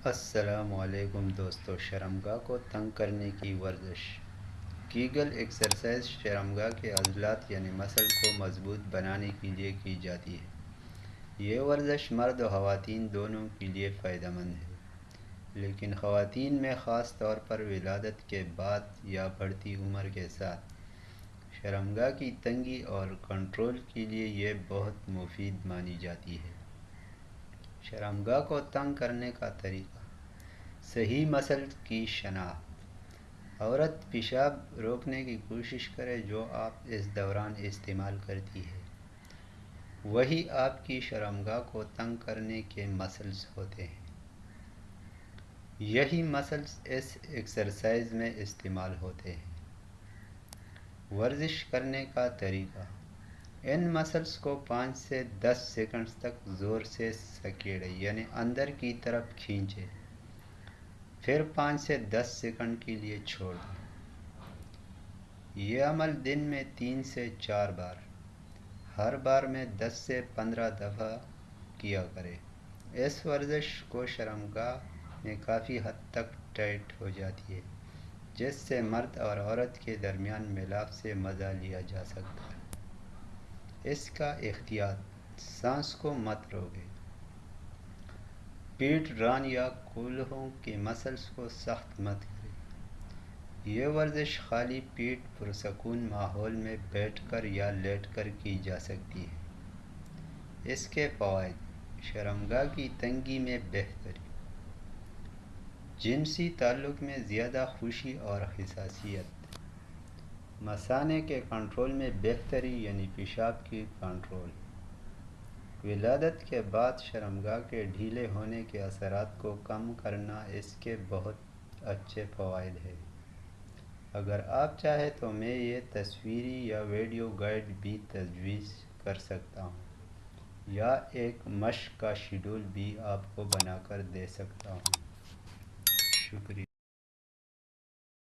السلام علیکم دوستو، شرمگاہ کو تنگ کرنے کی ورزش کیگل ایکسرسائز شرمگاہ کے عضلات یعنی مسل کو مضبوط بنانے کے لیے کی جاتی ہے۔ یہ ورزش مرد و خواتین دونوں کے لیے فائدہ مند ہے، لیکن خواتین میں خاص طور پر ولادت کے بعد یا بڑھتی عمر کے ساتھ شرمگاہ کی تنگی اور کنٹرول کے لیے یہ بہت مفید مانی جاتی ہے۔ شرمگاہ کو تنگ کرنے کا طریقہ: صحیح مسل کی شناخت۔ عورت پیشاب روکنے کی کوشش کرے جو آپ اس دوران استعمال کرتی ہے، وہی آپ کی شرمگاہ کو تنگ کرنے کے مسلز ہوتے ہیں۔ یہی مسلز اس ایکسرسائز میں استعمال ہوتے ہیں۔ ورزش کرنے کا طریقہ: ان مسلز کو 5 سے 10 سیکنڈز تک زور سے سکیڑیں یعنی اندر کی طرف کھینچیں، پھر 5 سے 10 سیکنڈ کے لیے چھوڑ دیں۔ یہ عمل دن میں 3 سے 4 بار، ہر بار میں 10 سے 15 دفعہ کیا کریں۔ اس ورزش کو شرمگاہ میں کافی حد تک ٹائٹ ہو جاتی ہے، جس سے مرد اور عورت کے درمیان ملاپ سے مزہ لیا جا سکتا ہے۔ اس کا احتیاط: سانس کو مت روکیں۔ پیٹھ، ران یا کولہوں کے مسلز کو سخت مت کریں۔ یہ ورزش خالی پیٹھ پرسکون ماحول میں بیٹھ کر یا لیٹ کر کی جا سکتی ہے۔ اس کے فوائد: شرمگاہ کی تنگی میں بہتری، جنسی تعلق میں زیادہ خوشی اور حساسیت، مثانے کے کنٹرول میں بہتری یعنی پیشاب کی کنٹرول، ولادت کے بعد شرمگاہ کے ڈھیلے ہونے کے اثرات کو کم کرنا۔ اس کے بہت اچھے فوائد ہیں۔ اگر آپ چاہیں تو میں یہ تصویری یا ویڈیو گائیڈ بھی تجویز کر سکتا ہوں، یا ایک مشق کا شیڈول بھی آپ کو بنا کر دے سکتا ہوں۔ شکریہ۔